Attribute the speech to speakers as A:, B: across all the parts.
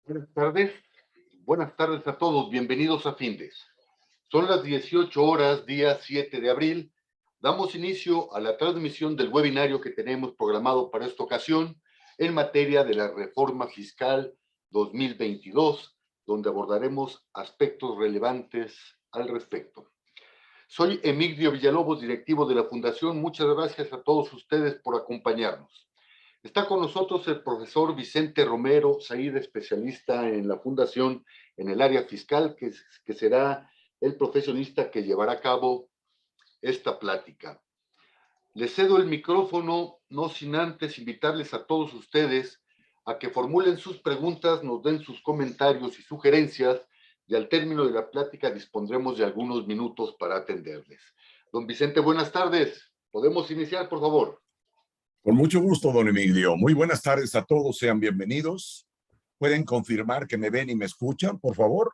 A: Buenas tardes. Buenas tardes a todos. Bienvenidos a Findes. Son las 18 horas, día 7 de abril. Damos inicio a la transmisión del webinario que tenemos programado para esta ocasión en materia de la reforma fiscal 2022, donde abordaremos aspectos relevantes al respecto. Soy Emigdio Villalobos, directivo de la Fundación. Muchas gracias a todos ustedes por acompañarnos. Está con nosotros el profesor Vicente Romero Said, especialista en la Fundación en el área fiscal, que será el profesionista que llevará a cabo esta plática. Les cedo el micrófono, no sin antes invitarles a todos ustedes a que formulen sus preguntas, nos den sus comentarios y sugerencias, y al término de la plática dispondremos de algunos minutos para atenderles. Don Vicente, buenas tardes. ¿Podemos iniciar, por favor?
B: Con mucho gusto, don Emilio. Muy buenas tardes a todos, sean bienvenidos. ¿Pueden confirmar que me ven y me escuchan, por favor?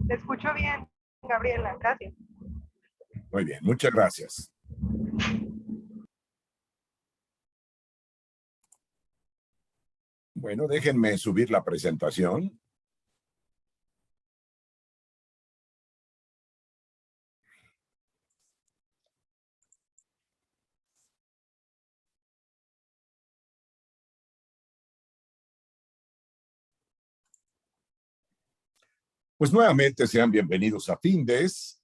C: Te escucho bien, Gabriela, gracias.
B: Muy bien, muchas gracias. Bueno, déjenme subir la presentación. Pues nuevamente sean bienvenidos a Findes.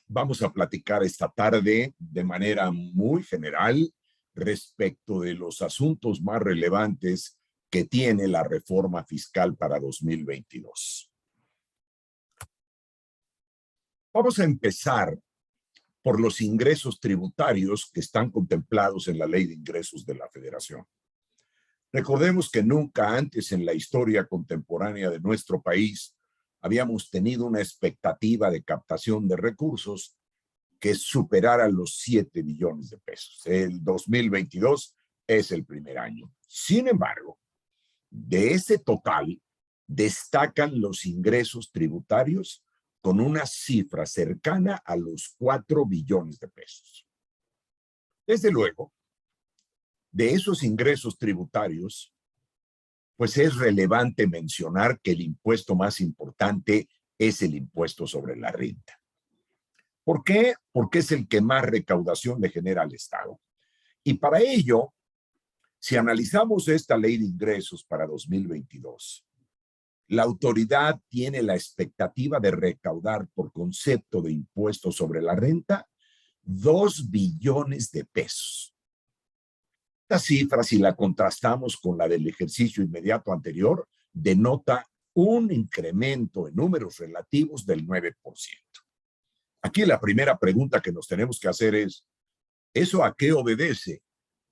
B: Vamos a platicar esta tarde de manera muy general respecto de los asuntos más relevantes que tiene la reforma fiscal para 2022. Vamos a empezar por los ingresos tributarios que están contemplados en la Ley de Ingresos de la Federación. Recordemos que nunca antes en la historia contemporánea de nuestro país habíamos tenido una expectativa de captación de recursos que superara los 7 billones de pesos. El 2022 es el primer año. Sin embargo, de ese total destacan los ingresos tributarios con una cifra cercana a los 4 billones de pesos. Desde luego, de esos ingresos tributarios, pues es relevante mencionar que el impuesto más importante es el impuesto sobre la renta. ¿Por qué? Porque es el que más recaudación le genera al Estado. Y para ello, si analizamos esta ley de ingresos para 2022, la autoridad tiene la expectativa de recaudar por concepto de impuesto sobre la renta 2 billones de pesos. Esta cifra, si la contrastamos con la del ejercicio inmediato anterior, denota un incremento en números relativos del 9%. Aquí la primera pregunta que nos tenemos que hacer es, ¿eso a qué obedece?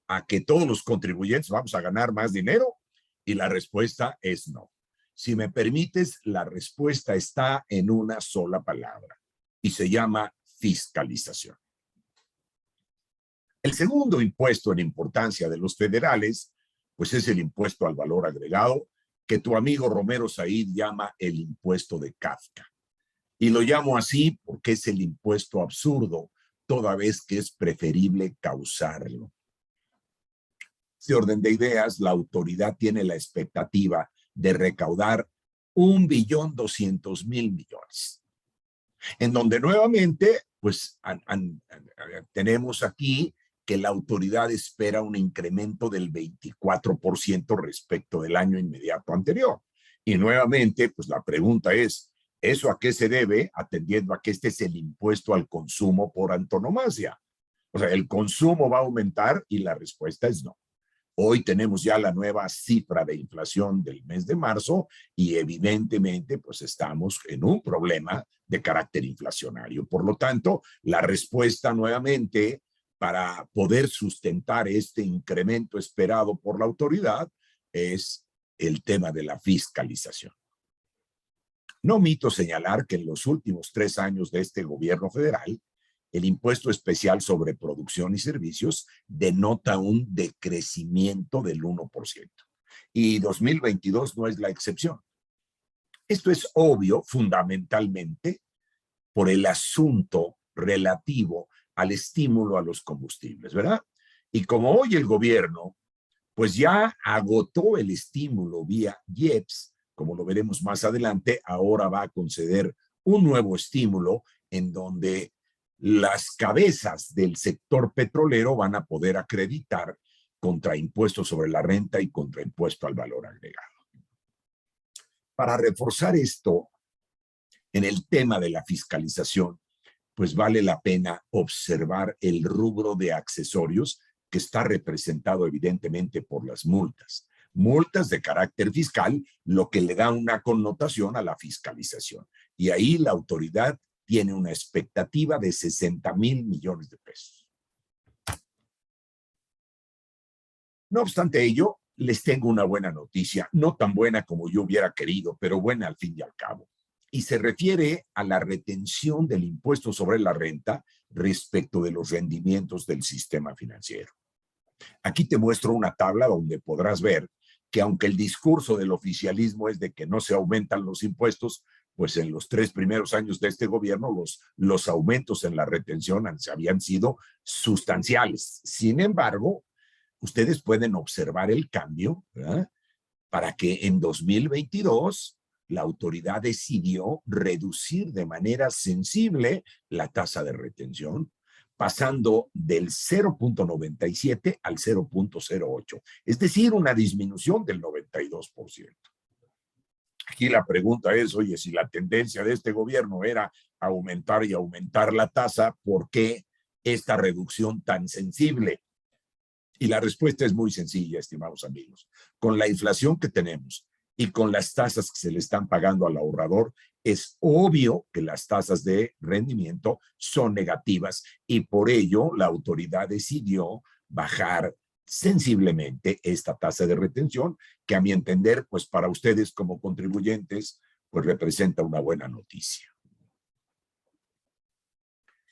B: ¿A que todos los contribuyentes vamos a ganar más dinero? Y la respuesta es no. Si me permites, la respuesta está en una sola palabra y se llama fiscalización. El segundo impuesto en importancia de los federales, pues es el impuesto al valor agregado, que tu amigo Romero Said llama el impuesto de Kafka. Y lo llamo así porque es el impuesto absurdo, toda vez que es preferible causarlo. Este orden de ideas, la autoridad tiene la expectativa de recaudar 1.200.000.000.000, en donde nuevamente, pues tenemos aquí que la autoridad espera un incremento del 24% respecto del año inmediato anterior. Y nuevamente, pues la pregunta es, ¿eso a qué se debe? Atendiendo a que este es el impuesto al consumo por antonomasia. O sea, ¿el consumo va a aumentar? Y la respuesta es no. Hoy tenemos ya la nueva cifra de inflación del mes de marzo y evidentemente pues estamos en un problema de carácter inflacionario. Por lo tanto, la respuesta nuevamente para poder sustentar este incremento esperado por la autoridad es el tema de la fiscalización. No omito señalar que en los últimos 3 años de este gobierno federal, el impuesto especial sobre producción y servicios denota un decrecimiento del 1%. Y 2022 no es la excepción. Esto es obvio fundamentalmente por el asunto relativo al estímulo a los combustibles, ¿verdad? Y como hoy el gobierno pues ya agotó el estímulo vía IEPS, como lo veremos más adelante, ahora va a conceder un nuevo estímulo en donde las cabezas del sector petrolero van a poder acreditar contra impuestos sobre la renta y contra impuesto al valor agregado. Para reforzar esto, en el tema de la fiscalización, pues vale la pena observar el rubro de accesorios que está representado evidentemente por las multas. Multas de carácter fiscal, lo que le da una connotación a la fiscalización. Y ahí la autoridad tiene una expectativa de 60,000 millones de pesos. No obstante ello, les tengo una buena noticia, no tan buena como yo hubiera querido, pero buena al fin y al cabo. Y se refiere a la retención del impuesto sobre la renta respecto de los rendimientos del sistema financiero. Aquí te muestro una tabla donde podrás ver que aunque el discurso del oficialismo es de que no se aumentan los impuestos, pues en los 3 primeros años de este gobierno los aumentos en la retención habían sido sustanciales. Sin embargo, ustedes pueden observar el cambio, ¿verdad? Para que en 2022 la autoridad decidió reducir de manera sensible la tasa de retención, pasando del 0.97 al 0.08, es decir, una disminución del 92%. Aquí la pregunta es, oye, si la tendencia de este gobierno era aumentar y aumentar la tasa, ¿por qué esta reducción tan sensible? Y la respuesta es muy sencilla, estimados amigos. Con la inflación que tenemos y con las tasas que se le están pagando al ahorrador, es obvio que las tasas de rendimiento son negativas y por ello la autoridad decidió bajar sensiblemente esta tasa de retención, que a mi entender, pues para ustedes como contribuyentes, pues representa una buena noticia.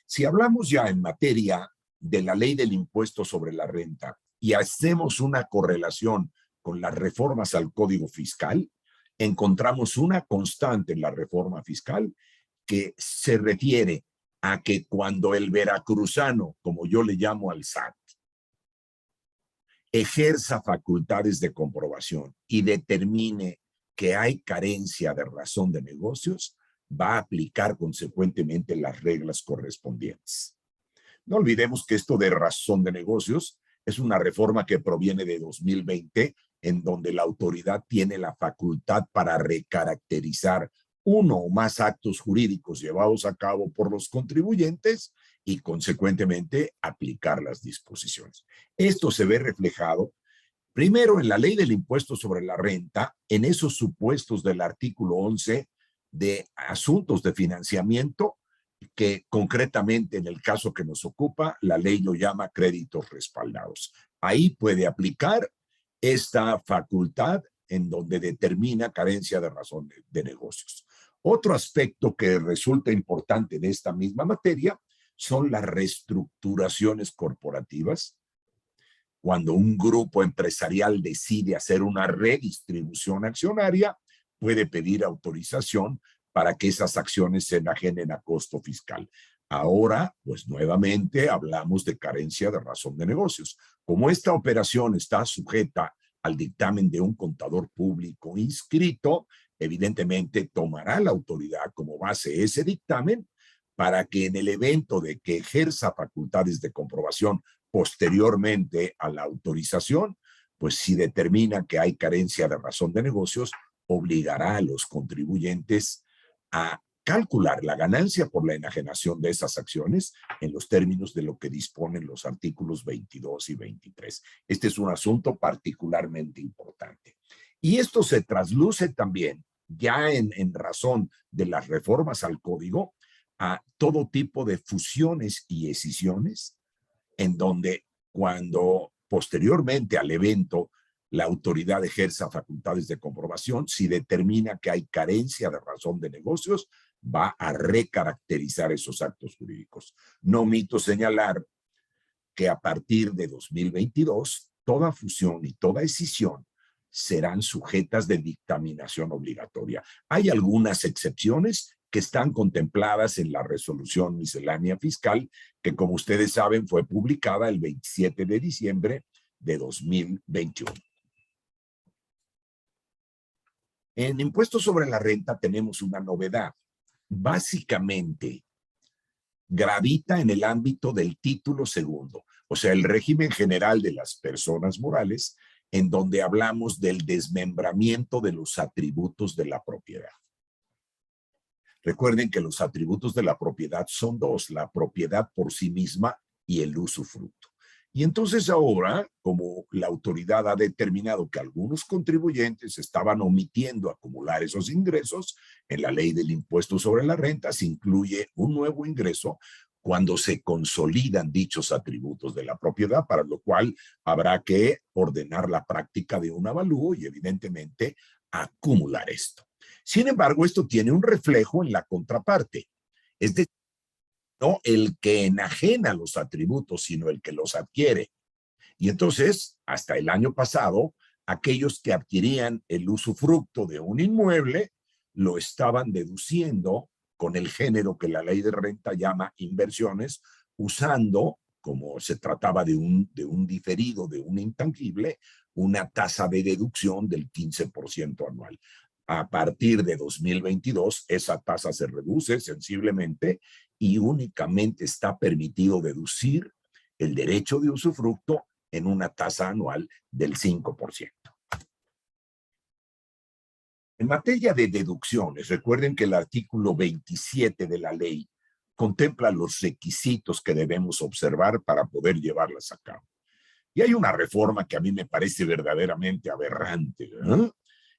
B: Si hablamos ya en materia de la ley del impuesto sobre la renta y hacemos una correlación con las reformas al Código Fiscal, encontramos una constante en la reforma fiscal que se refiere a que cuando el veracruzano, como yo le llamo al SAT, ejerza facultades de comprobación y determine que hay carencia de razón de negocios, va a aplicar consecuentemente las reglas correspondientes. No olvidemos que esto de razón de negocios es una reforma que proviene de 2020, en donde la autoridad tiene la facultad para recaracterizar uno o más actos jurídicos llevados a cabo por los contribuyentes y, consecuentemente, aplicar las disposiciones. Esto se ve reflejado, primero, en la ley del impuesto sobre la renta, en esos supuestos del artículo 11 de asuntos de financiamiento, que concretamente en el caso que nos ocupa, la ley lo llama créditos respaldados. Ahí puede aplicar esta facultad en donde determina carencia de razón de negocios. Otro aspecto que resulta importante de esta misma materia son las reestructuraciones corporativas. Cuando un grupo empresarial decide hacer una redistribución accionaria, puede pedir autorización para que esas acciones se enajenen a costo fiscal. Ahora, pues nuevamente hablamos de carencia de razón de negocios. Como esta operación está sujeta al dictamen de un contador público inscrito, evidentemente tomará la autoridad como base ese dictamen para que en el evento de que ejerza facultades de comprobación posteriormente a la autorización, pues si determina que hay carencia de razón de negocios, obligará a los contribuyentes a calcular la ganancia por la enajenación de esas acciones en los términos de lo que disponen los artículos 22 y 23. Este es un asunto particularmente importante. Y esto se trasluce también, ya en razón de las reformas al código, a todo tipo de fusiones y escisiones, en donde cuando posteriormente al evento la autoridad ejerza facultades de comprobación, si determina que hay carencia de razón de negocios, va a recaracterizar esos actos jurídicos. No omito señalar que a partir de 2022, toda fusión y toda escisión serán sujetas de dictaminación obligatoria. Hay algunas excepciones que están contempladas en la resolución miscelánea fiscal, que como ustedes saben fue publicada el 27 de diciembre de 2021. En impuestos sobre la renta tenemos una novedad. Básicamente, gravita en el ámbito del título segundo, o sea, el régimen general de las personas morales, en donde hablamos del desmembramiento de los atributos de la propiedad. Recuerden que los atributos de la propiedad son dos: la propiedad por sí misma y el usufructo. Y entonces ahora, como la autoridad ha determinado que algunos contribuyentes estaban omitiendo acumular esos ingresos, en la ley del impuesto sobre la renta se incluye un nuevo ingreso cuando se consolidan dichos atributos de la propiedad, para lo cual habrá que ordenar la práctica de un avalúo y evidentemente acumular esto. Sin embargo, esto tiene un reflejo en la contraparte, es decir, no el que enajena los atributos, sino el que los adquiere. Y entonces, hasta el año pasado, aquellos que adquirían el usufructo de un inmueble lo estaban deduciendo con el género que la ley de renta llama inversiones, usando, como se trataba de un diferido, de un intangible, una tasa de deducción del 15% anual. A partir de 2022, esa tasa se reduce sensiblemente y únicamente está permitido deducir el derecho de usufructo en una tasa anual del 5%. En materia de deducciones, recuerden que el artículo 27 de la ley contempla los requisitos que debemos observar para poder llevarlas a cabo. Y hay una reforma que a mí me parece verdaderamente aberrante, ¿eh?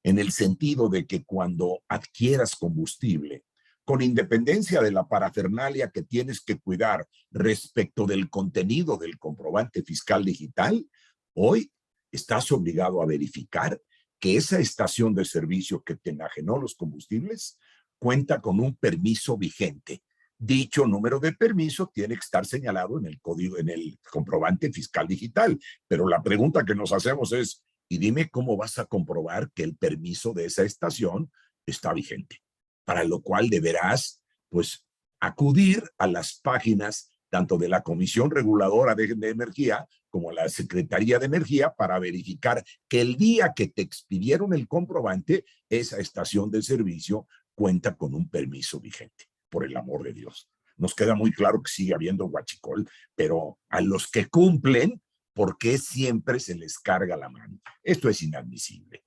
B: En el sentido de que cuando adquieras combustible, con independencia de la parafernalia que tienes que cuidar respecto del contenido del comprobante fiscal digital, hoy estás obligado a verificar que esa estación de servicio que te enajenó los combustibles cuenta con un permiso vigente. Dicho número de permiso tiene que estar señalado en el código, en el comprobante fiscal digital. Pero la pregunta que nos hacemos es, y dime cómo vas a comprobar que el permiso de esa estación está vigente, para lo cual deberás, pues, acudir a las páginas tanto de la Comisión Reguladora de Energía como a la Secretaría de Energía para verificar que el día que te expidieron el comprobante, esa estación de servicio cuenta con un permiso vigente, por el amor de Dios. Nos queda muy claro que sigue habiendo huachicol, pero a los que cumplen, ¿por qué siempre se les carga la mano? Esto es inadmisible.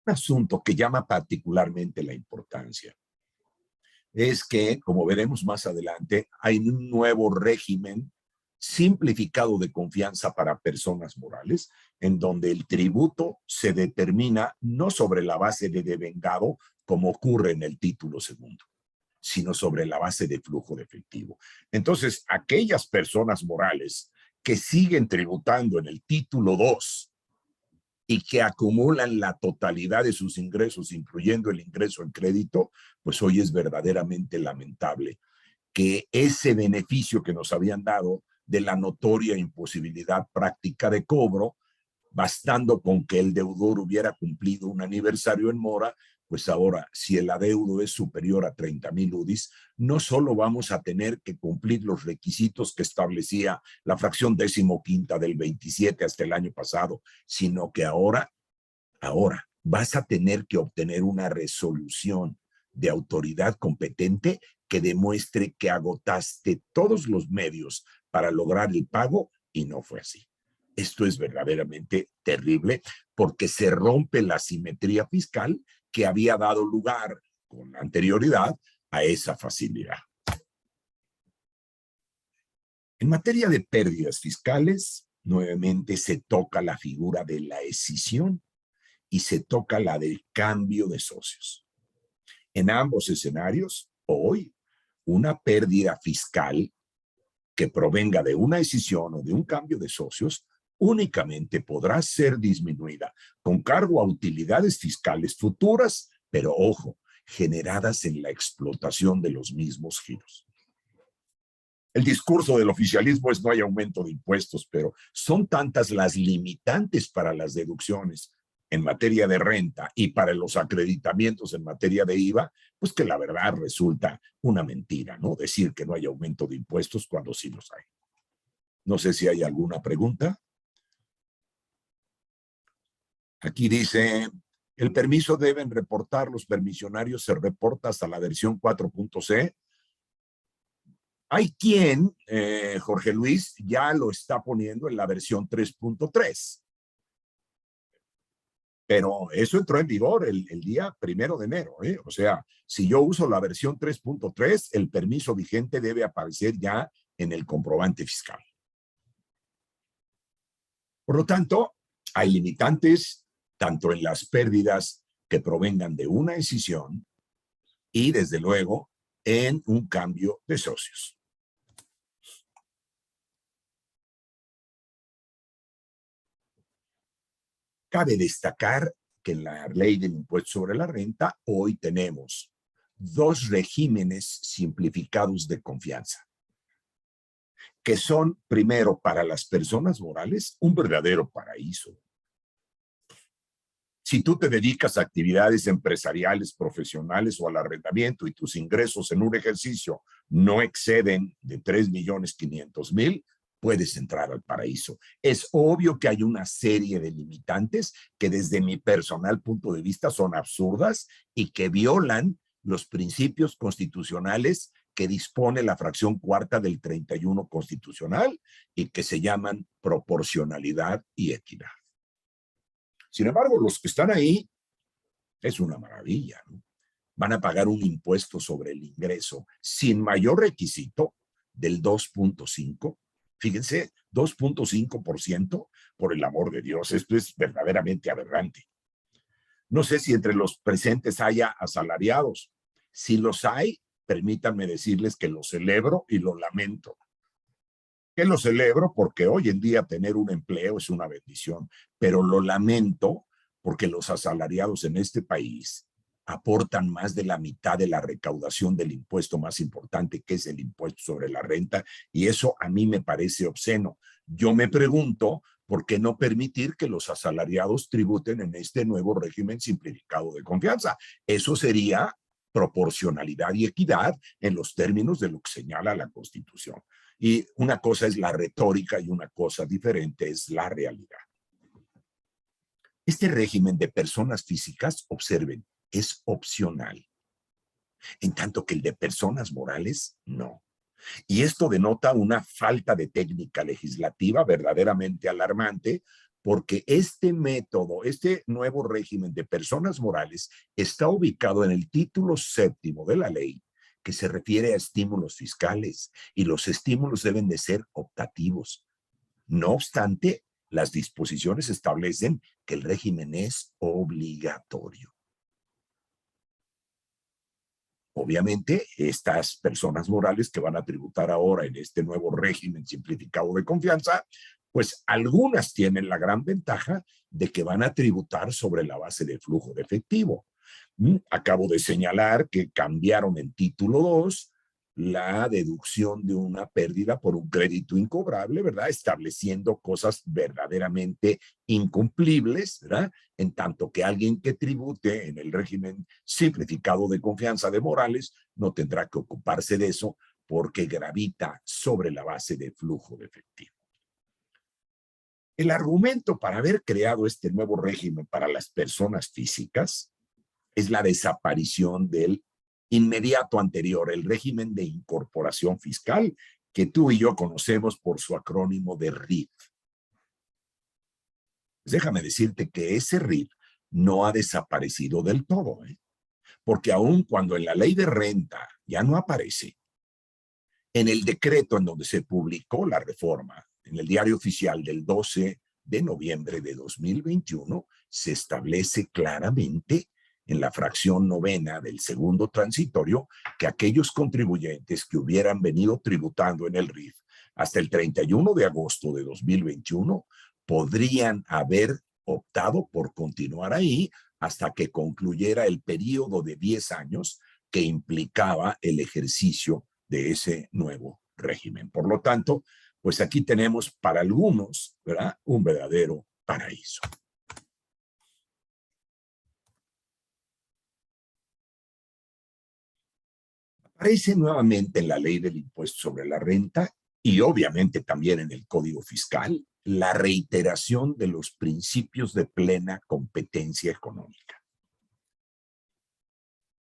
B: Un asunto que llama particularmente la importancia es que, como veremos más adelante, hay un nuevo régimen simplificado de confianza para personas morales, en donde el tributo se determina no sobre la base de devengado, como ocurre en el título segundo, sino sobre la base de flujo de efectivo. Entonces, aquellas personas morales que siguen tributando en el título 2 y que acumulan la totalidad de sus ingresos, incluyendo el ingreso en crédito, pues hoy es verdaderamente lamentable que ese beneficio que nos habían dado de la notoria imposibilidad práctica de cobro, bastando con que el deudor hubiera cumplido un aniversario en mora, pues ahora, si el adeudo es superior a 30,000 UDIs, no solo vamos a tener que cumplir los requisitos que establecía la fracción 15ª del 27 hasta el año pasado, sino que ahora vas a tener que obtener una resolución de autoridad competente que demuestre que agotaste todos los medios para lograr el pago y no fue así. Esto es verdaderamente terrible porque se rompe la simetría fiscal que había dado lugar con anterioridad a esa facilidad. En materia de pérdidas fiscales, nuevamente se toca la figura de la escisión y se toca la del cambio de socios. En ambos escenarios, hoy, una pérdida fiscal que provenga de una escisión o de un cambio de socios únicamente podrá ser disminuida con cargo a utilidades fiscales futuras, pero ojo, generadas en la explotación de los mismos giros. El discurso del oficialismo es no hay aumento de impuestos, pero son tantas las limitantes para las deducciones en materia de renta y para los acreditamientos en materia de IVA, pues que la verdad resulta una mentira, ¿no? Decir que no hay aumento de impuestos cuando sí los hay. No sé si hay alguna pregunta. Aquí dice, el permiso deben reportar, los permisionarios se reporta hasta la versión 4.c. Hay quien, Jorge Luis, ya lo está poniendo en la versión 3.3. Pero eso entró en vigor el día 1 de enero. O sea, si yo uso la versión 3.3, el permiso vigente debe aparecer ya en el comprobante fiscal. Por lo tanto, hay limitantes tanto en las pérdidas que provengan de una escisión y, desde luego, en un cambio de socios. Cabe destacar que en la ley del impuesto sobre la renta hoy tenemos dos regímenes simplificados de confianza, que son, primero, para las personas morales, un verdadero paraíso. Si tú te dedicas a actividades empresariales, profesionales o al arrendamiento y tus ingresos en un ejercicio no exceden de 3.500.000, puedes entrar al paraíso. Es obvio que hay una serie de limitantes que desde mi personal punto de vista son absurdas y que violan los principios constitucionales que dispone la fracción cuarta del 31 constitucional y que se llaman proporcionalidad y equidad. Sin embargo, los que están ahí es una maravilla, ¿no? Van a pagar un impuesto sobre el ingreso sin mayor requisito del 2.5%. Fíjense, 2.5%, por el amor de Dios, esto es verdaderamente aberrante. No sé si entre los presentes haya asalariados. Si los hay, permítanme decirles que lo celebro y lo lamento. Que lo celebro porque hoy en día tener un empleo es una bendición, pero lo lamento porque los asalariados en este país aportan más de la mitad de la recaudación del impuesto más importante, que es el impuesto sobre la renta, y eso a mí me parece obsceno. Yo me pregunto, ¿por qué no permitir que los asalariados tributen en este nuevo régimen simplificado de confianza? Eso sería proporcionalidad y equidad en los términos de lo que señala la Constitución. Y una cosa es la retórica y una cosa diferente es la realidad. Este régimen de personas físicas, observen, es opcional, en tanto que el de personas morales, no. Y esto denota una falta de técnica legislativa verdaderamente alarmante, porque este método, este nuevo régimen de personas morales está ubicado en el título 7º de la ley, que se refiere a estímulos fiscales, y los estímulos deben de ser optativos. No obstante, las disposiciones establecen que el régimen es obligatorio. Obviamente, estas personas morales que van a tributar ahora en este nuevo régimen simplificado de confianza, pues algunas tienen la gran ventaja de que van a tributar sobre la base de flujo de efectivo. Acabo de señalar que cambiaron en título 2 la deducción de una pérdida por un crédito incobrable, ¿verdad? Estableciendo cosas verdaderamente incumplibles, ¿verdad? En tanto que alguien que tribute en el régimen simplificado de confianza de Morales no tendrá que ocuparse de eso porque gravita sobre la base de flujo de efectivo. El argumento para haber creado este nuevo régimen para las personas físicas es la desaparición del inmediato anterior, el régimen de incorporación fiscal, que tú y yo conocemos por su acrónimo de RIF. Pues déjame decirte que ese RIF no ha desaparecido del todo, porque aun cuando en la ley de renta ya no aparece, en el decreto en donde se publicó la reforma, en el diario oficial del 12 de noviembre de 2021, se establece claramente en la fracción 9ª del segundo transitorio que aquellos contribuyentes que hubieran venido tributando en el RIF hasta el 31 de agosto de 2021 podrían haber optado por continuar ahí hasta que concluyera el periodo de 10 años que implicaba el ejercicio de ese nuevo régimen. Por lo tanto, pues aquí tenemos para algunos, ¿verdad?, un verdadero paraíso. Aparece nuevamente en la ley del impuesto sobre la renta y obviamente también en el Código Fiscal la reiteración de los principios de plena competencia económica.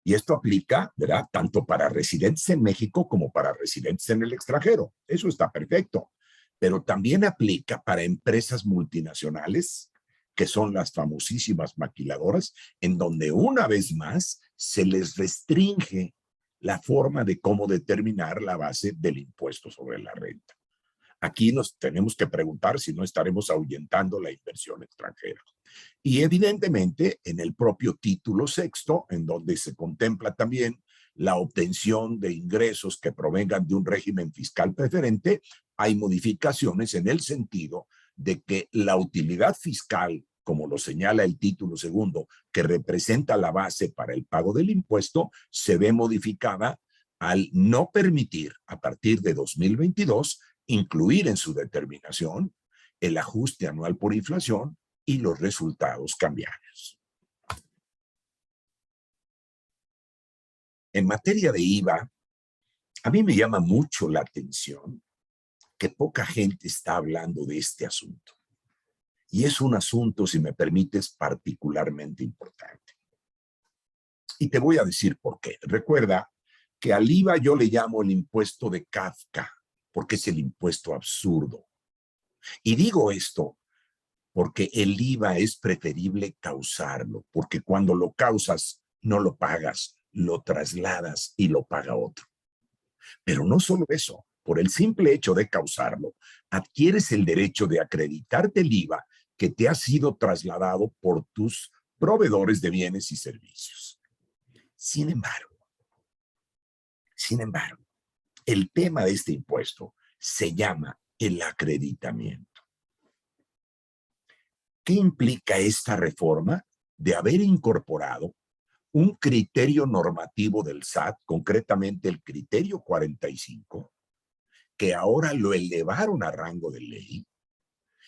B: Y esto aplica, ¿verdad?, tanto para residentes en México como para residentes en el extranjero. Eso está perfecto. Pero también aplica para empresas multinacionales, que son las famosísimas maquiladoras, en donde una vez más se les restringe la forma de cómo determinar la base del impuesto sobre la renta. Aquí nos tenemos que preguntar si no estaremos ahuyentando la inversión extranjera. Y evidentemente en el propio título sexto, en donde se contempla también la obtención de ingresos que provengan de un régimen fiscal preferente, hay modificaciones en el sentido de que la utilidad fiscal, como lo señala el título segundo, que representa la base para el pago del impuesto, se ve modificada al no permitir a partir de 2022 incluir en su determinación el ajuste anual por inflación y los resultados cambiarios. En materia de IVA, a mí me llama mucho la atención que poca gente está hablando de este asunto. Y es un asunto, si me permites, particularmente importante. Y te voy a decir por qué. Recuerda que al IVA yo le llamo el impuesto de Kafka, porque es el impuesto absurdo. Y digo esto porque el IVA es preferible causarlo, porque cuando lo causas, no lo pagas, lo trasladas y lo paga otro. Pero no solo eso, por el simple hecho de causarlo, adquieres el derecho de acreditarte el IVA que te ha sido trasladado por tus proveedores de bienes y servicios. Sin embargo, el tema de este impuesto se llama el acreditamiento. ¿Qué implica esta reforma? De haber incorporado un criterio normativo del SAT, concretamente el criterio 45, que ahora lo elevaron a rango de ley,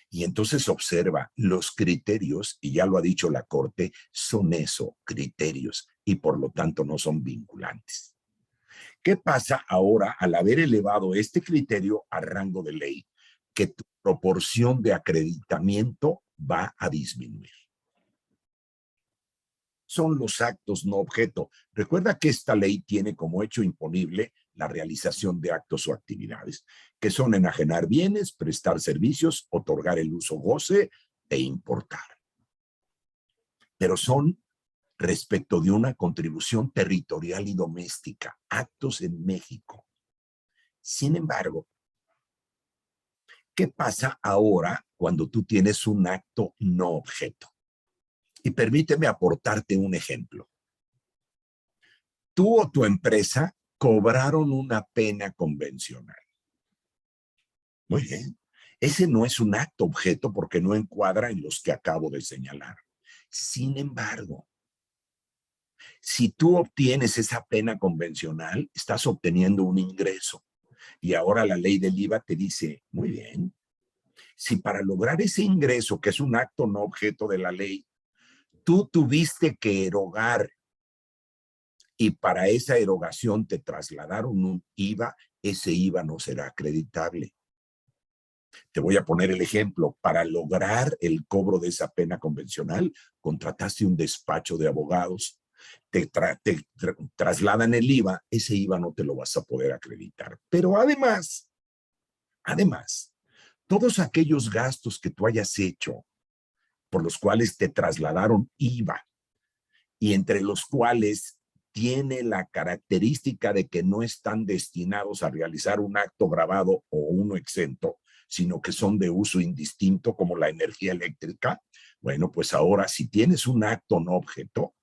B: y entonces observa los criterios, y ya lo ha dicho la Corte, son eso, criterios, y por lo tanto no son vinculantes. ¿Qué pasa ahora al haber elevado este criterio a rango de ley? Que tu proporción de acreditamiento va a disminuir. Son los actos no objeto. Recuerda que esta ley tiene como hecho imponible la realización de actos o actividades, que son enajenar bienes, prestar servicios, otorgar el uso goce e importar. Pero son respecto de una contribución territorial y doméstica, actos en México. Sin embargo, ¿qué pasa ahora cuando tú tienes un acto no objeto? Y permíteme aportarte un ejemplo. Tú o tu empresa cobraron una pena convencional. Muy bien. Ese no es un acto objeto porque no encuadra en los que acabo de señalar. Sin embargo, si tú obtienes esa pena convencional, estás obteniendo un ingreso. Y ahora la ley del IVA te dice, muy bien, si para lograr ese ingreso, que es un acto no objeto de la ley, tú tuviste que erogar y para esa erogación te trasladaron un IVA, ese IVA no será acreditable. Te voy a poner el ejemplo. Para lograr el cobro de esa pena convencional, contrataste un despacho de abogados, te trasladan el IVA, ese IVA no te lo vas a poder acreditar. Pero además, todos aquellos gastos que tú hayas hecho por los cuales te trasladaron IVA y entre los cuales tiene la característica de que no están destinados a realizar un acto gravado o uno exento, sino que son de uso indistinto como la energía eléctrica. Bueno, pues ahora si tienes un acto no objeto,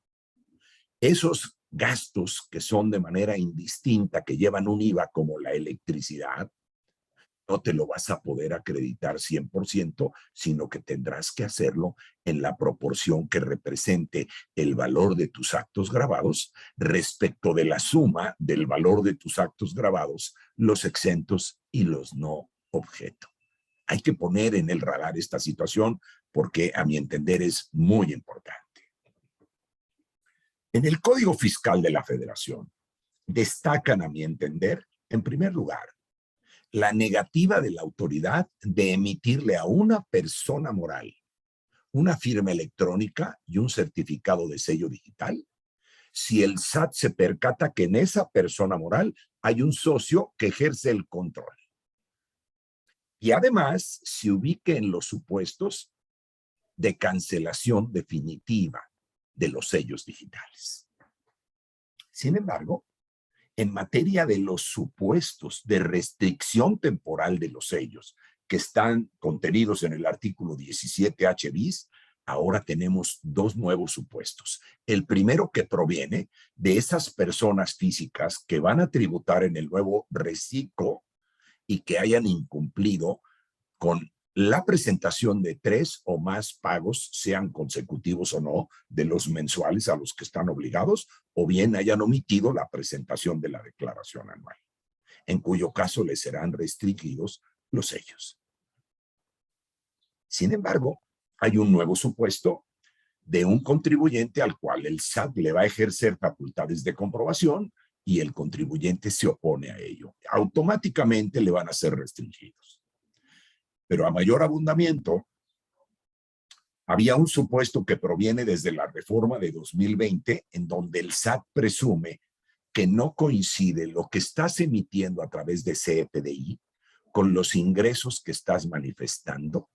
B: esos gastos que son de manera indistinta, que llevan un IVA como la electricidad, no te lo vas a poder acreditar 100%, sino que tendrás que hacerlo en la proporción que represente el valor de tus actos grabados respecto de la suma del valor de tus actos grabados, los exentos y los no objeto. Hay que poner en el radar esta situación porque a mi entender es muy importante. En el Código Fiscal de la Federación destacan a mi entender, en primer lugar, la negativa de la autoridad de emitirle a una persona moral una firma electrónica y un certificado de sello digital si el SAT se percata que en esa persona moral hay un socio que ejerce el control. Y además se ubique en los supuestos de cancelación definitiva de los sellos digitales. Sin embargo, en materia de los supuestos de restricción temporal de los sellos que están contenidos en el artículo 17H bis, ahora tenemos dos nuevos supuestos. El primero que proviene de esas personas físicas que van a tributar en el nuevo reciclo y que hayan incumplido con la presentación de 3 o más pagos, sean consecutivos o no, de los mensuales a los que están obligados, o bien hayan omitido la presentación de la declaración anual, en cuyo caso les serán restringidos los sellos. Sin embargo, hay un nuevo supuesto de un contribuyente al cual el SAT le va a ejercer facultades de comprobación y el contribuyente se opone a ello. Automáticamente le van a ser restringidos. Pero a mayor abundamiento, había un supuesto que proviene desde la reforma de 2020, en donde el SAT presume que no coincide lo que estás emitiendo a través de CFDI con los ingresos que estás manifestando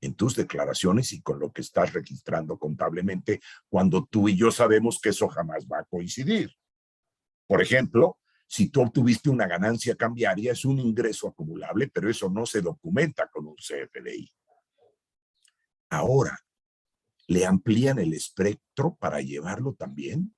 B: en tus declaraciones y con lo que estás registrando contablemente, cuando tú y yo sabemos que eso jamás va a coincidir. Por ejemplo, si tú obtuviste una ganancia cambiaria, es un ingreso acumulable, pero eso no se documenta con un CFDI. Ahora, le amplían el espectro para llevarlo también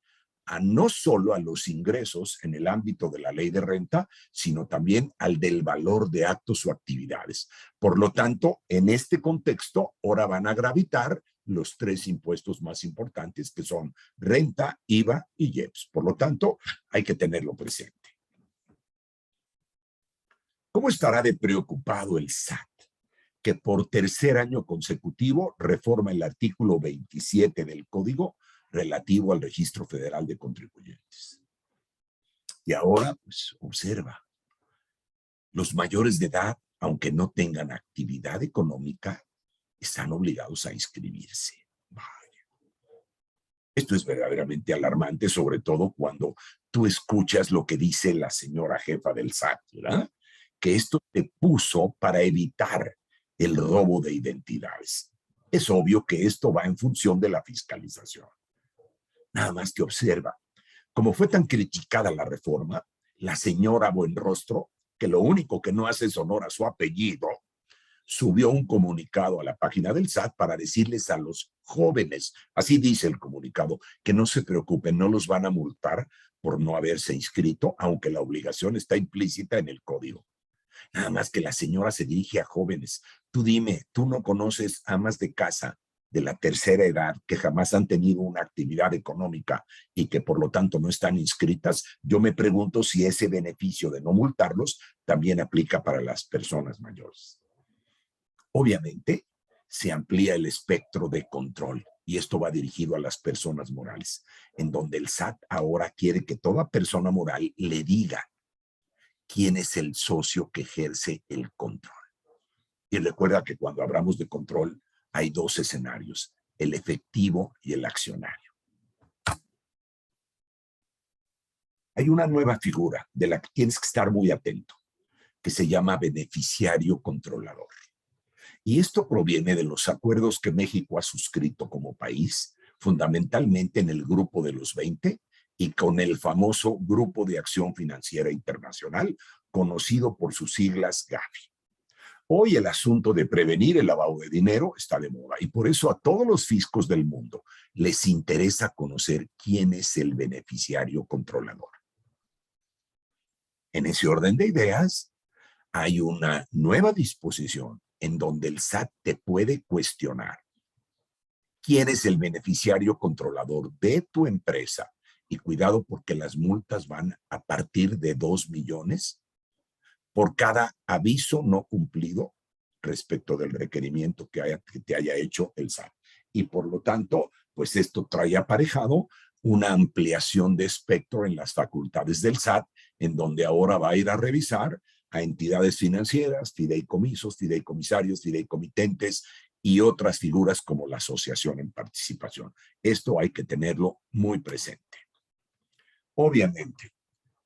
B: a no solo a los ingresos en el ámbito de la ley de renta, sino también al del valor de actos o actividades. Por lo tanto, en este contexto, ahora van a gravitar los 3 impuestos más importantes, que son renta, IVA y IEPS. Por lo tanto, hay que tenerlo presente. ¿Cómo estará de preocupado el SAT, que por tercer año consecutivo reforma el artículo 27 del Código relativo al Registro Federal de Contribuyentes? Y ahora, pues, observa, los mayores de edad, aunque no tengan actividad económica, están obligados a inscribirse. Vaya. Esto es verdaderamente alarmante, sobre todo cuando tú escuchas lo que dice la señora jefa del SAT, ¿verdad? Que esto se puso para evitar el robo de identidades. Es obvio que esto va en función de la fiscalización. Nada más que observa, como fue tan criticada la reforma, la señora Buenrostro, que lo único que no hace es honor a su apellido, subió un comunicado a la página del SAT para decirles a los jóvenes, así dice el comunicado, que no se preocupen, no los van a multar por no haberse inscrito, aunque la obligación está implícita en el código. Nada más que la señora se dirige a jóvenes. Tú dime, ¿tú no conoces amas de casa de la tercera edad que jamás han tenido una actividad económica y que por lo tanto no están inscritas? Yo me pregunto si ese beneficio de no multarlos también aplica para las personas mayores. Obviamente, se amplía el espectro de control y esto va dirigido a las personas morales, en donde el SAT ahora quiere que toda persona moral le diga quién es el socio que ejerce el control. Y recuerda que cuando hablamos de control hay 2 escenarios, el efectivo y el accionario. Hay una nueva figura de la que tienes que estar muy atento, que se llama beneficiario controlador. Y esto proviene de los acuerdos que México ha suscrito como país, fundamentalmente en el Grupo de los 20 y con el famoso Grupo de Acción Financiera Internacional, conocido por sus siglas GAFI. Hoy el asunto de prevenir el lavado de dinero está de moda y por eso a todos los fiscos del mundo les interesa conocer quién es el beneficiario controlador. En ese orden de ideas, hay una nueva disposición en donde el SAT te puede cuestionar quién es el beneficiario controlador de tu empresa. Y cuidado, porque las multas van a partir de 2 millones por cada aviso no cumplido respecto del requerimiento que te haya hecho el SAT. Y por lo tanto, pues esto trae aparejado una ampliación de espectro en las facultades del SAT, en donde ahora va a ir a revisar a entidades financieras, fideicomisos, fideicomisarios, fideicomitentes y otras figuras como la asociación en participación. Esto hay que tenerlo muy presente. Obviamente,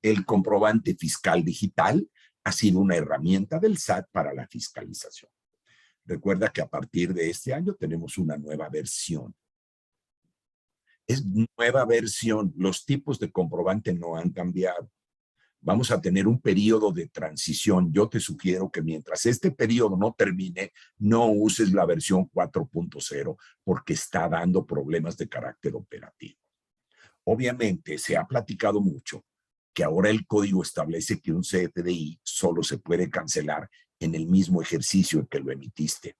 B: el comprobante fiscal digital ha sido una herramienta del SAT para la fiscalización. Recuerda que a partir de este año tenemos una nueva versión. Es nueva versión. Los tipos de comprobante no han cambiado. Vamos a tener un periodo de transición. Yo te sugiero que mientras este periodo no termine, no uses la versión 4.0 porque está dando problemas de carácter operativo. Obviamente, se ha platicado mucho que ahora el código establece que un CFDI solo se puede cancelar en el mismo ejercicio en que lo emitiste.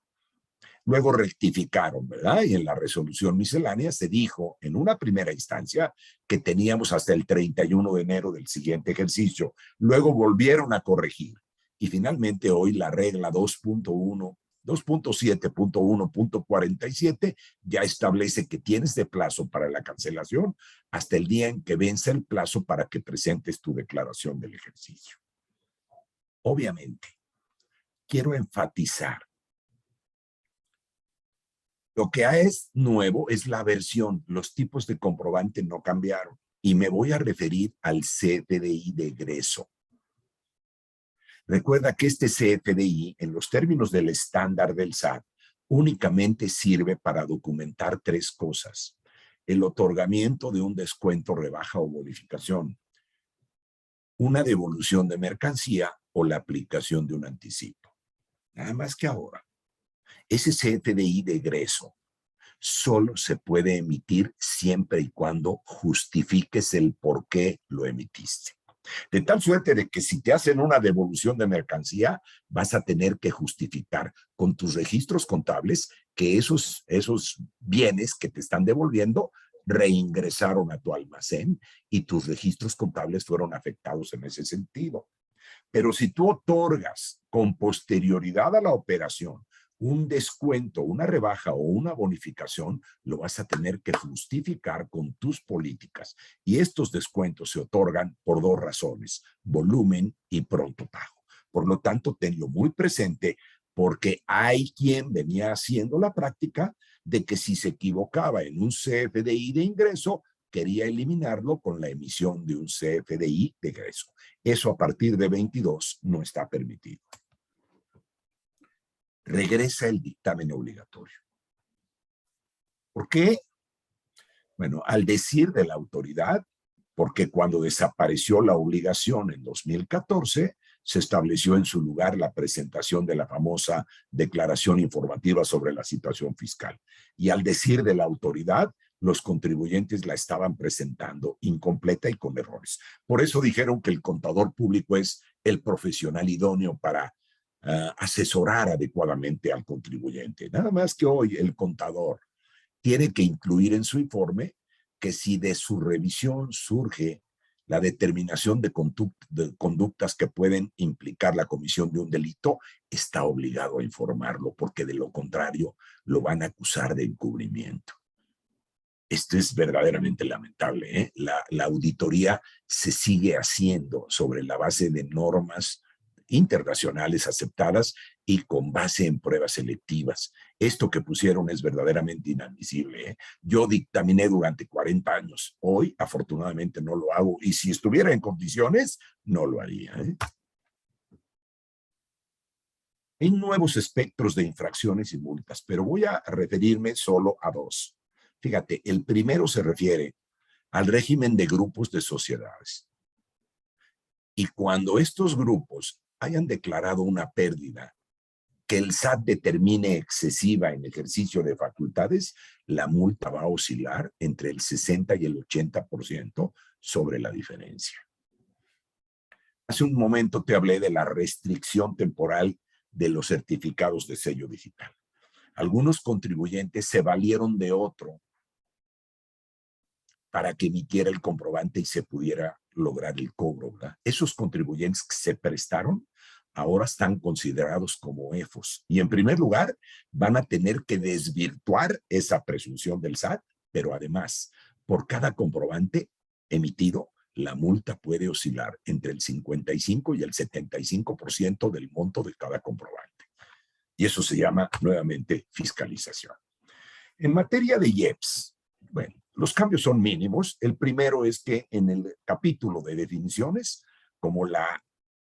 B: Luego rectificaron, ¿verdad? Y en la resolución miscelánea se dijo en una primera instancia que teníamos hasta el 31 de enero del siguiente ejercicio. Luego volvieron a corregir. Y finalmente hoy la regla 2.7.1.47 ya establece que tienes de plazo para la cancelación hasta el día en que vence el plazo para que presentes tu declaración del ejercicio. Obviamente, quiero enfatizar. Lo que es nuevo es la versión. Los tipos de comprobante no cambiaron. Y me voy a referir al CFDI de egreso. Recuerda que este CFDI, en los términos del estándar del SAT, únicamente sirve para documentar tres cosas: el otorgamiento de un descuento, rebaja o bonificación, una devolución de mercancía o la aplicación de un anticipo. Nada más que ahora, ese CFDI de egreso solo se puede emitir siempre y cuando justifiques el por qué lo emitiste. De tal suerte de que si te hacen una devolución de mercancía, vas a tener que justificar con tus registros contables que esos bienes que te están devolviendo reingresaron a tu almacén y tus registros contables fueron afectados en ese sentido. Pero si tú otorgas con posterioridad a la operación un descuento, una rebaja o una bonificación, lo vas a tener que justificar con tus políticas. Y estos descuentos se otorgan por dos razones: volumen y pronto pago. Por lo tanto, tenlo muy presente porque hay quien venía haciendo la práctica de que si se equivocaba en un CFDI de ingreso, quería eliminarlo con la emisión de un CFDI de egreso. Eso a partir de 22 no está permitido. Regresa el dictamen obligatorio. ¿Por qué? Bueno, al decir de la autoridad, porque cuando desapareció la obligación en 2014, se estableció en su lugar la presentación de la famosa declaración informativa sobre la situación fiscal. Y al decir de la autoridad, los contribuyentes la estaban presentando incompleta y con errores. Por eso dijeron que el contador público es el profesional idóneo para asesorar adecuadamente al contribuyente. Nada más que hoy el contador tiene que incluir en su informe que si de su revisión surge la determinación de conductas que pueden implicar la comisión de un delito, está obligado a informarlo, porque de lo contrario lo van a acusar de encubrimiento. Esto es verdaderamente lamentable, ¿eh? La auditoría se sigue haciendo sobre la base de normas internacionales aceptadas y con base en pruebas selectivas. Esto que pusieron es verdaderamente inadmisible, ¿eh? Yo dictaminé durante 40 años. Hoy, afortunadamente, no lo hago. Y si estuviera en condiciones, no lo haría, ¿eh? Hay nuevos espectros de infracciones y multas, pero voy a referirme solo a dos. Fíjate, el primero se refiere al régimen de grupos de sociedades. Y cuando estos grupos hayan declarado una pérdida que el SAT determine excesiva en ejercicio de facultades, la multa va a oscilar entre el 60 y el 80% sobre la diferencia. Hace un momento te hablé de la restricción temporal de los certificados de sello digital. Algunos contribuyentes se valieron de otro para que emitiera el comprobante y se pudiera lograr el cobro, ¿verdad? Esos contribuyentes que se prestaron ahora están considerados como EFOS. Y en primer lugar, van a tener que desvirtuar esa presunción del SAT, pero además, por cada comprobante emitido, la multa puede oscilar entre el 55 y el 75% del monto de cada comprobante. Y eso se llama nuevamente fiscalización. En materia de IEPS, bueno, los cambios son mínimos. El primero es que en el capítulo de definiciones, como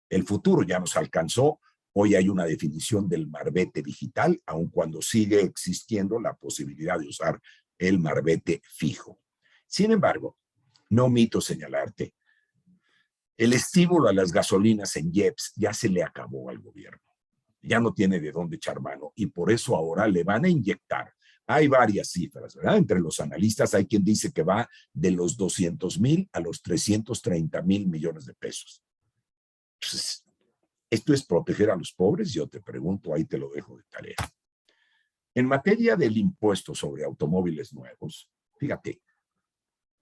B: el futuro ya nos alcanzó, hoy hay una definición del marbete digital, aun cuando sigue existiendo la posibilidad de usar el marbete fijo. Sin embargo, no omito señalarte, el estímulo a las gasolinas en IEPS ya se le acabó al gobierno. Ya no tiene de dónde echar mano y por eso ahora le van a inyectar. Hay varias cifras, ¿verdad? Entre los analistas hay quien dice que va de los 200,000 a los 330,000 millones de pesos. Entonces, ¿esto es proteger a los pobres? Yo te pregunto, ahí te lo dejo de tarea. En materia del impuesto sobre automóviles nuevos, fíjate,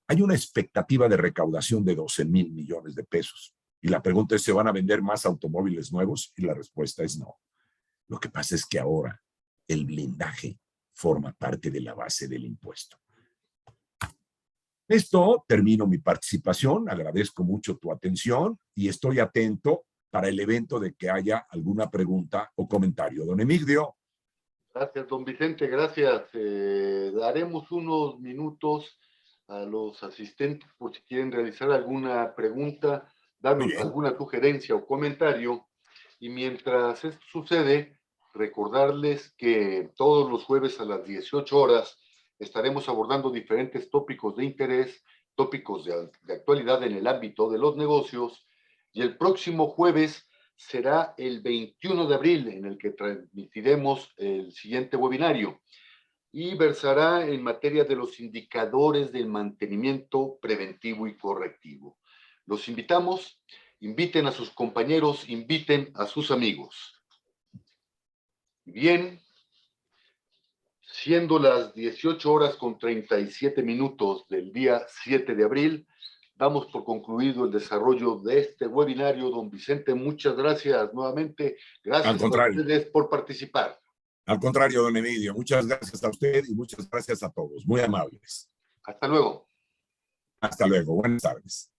B: hay una expectativa de recaudación de 12,000 millones de pesos. Y la pregunta es, ¿se van a vender más automóviles nuevos? Y la respuesta es no. Lo que pasa es que ahora el blindaje forma parte de la base del impuesto. Esto termino mi participación. Agradezco mucho tu atención y estoy atento para el evento de que haya alguna pregunta o comentario. Don Emigdio.
A: Gracias, don Vicente, gracias. Daremos unos minutos a los asistentes por si quieren realizar alguna pregunta, darnos alguna sugerencia o comentario. Y mientras esto sucede, recordarles que todos los jueves a las 18 horas estaremos abordando diferentes tópicos de interés, tópicos de actualidad en el ámbito de los negocios. Y el próximo jueves será el 21 de abril en el que transmitiremos el siguiente webinario y versará en materia de los indicadores del mantenimiento preventivo y correctivo. Los invitamos, inviten a sus compañeros, inviten a sus amigos. Bien, siendo las 18 horas con 37 minutos del día 7 de abril, damos por concluido el desarrollo de este webinario. Don Vicente, muchas gracias nuevamente. Gracias a ustedes por participar.
B: Al contrario, don Emigdio, muchas gracias a usted y muchas gracias a todos. Muy amables.
A: Hasta luego.
B: Hasta luego. Buenas tardes.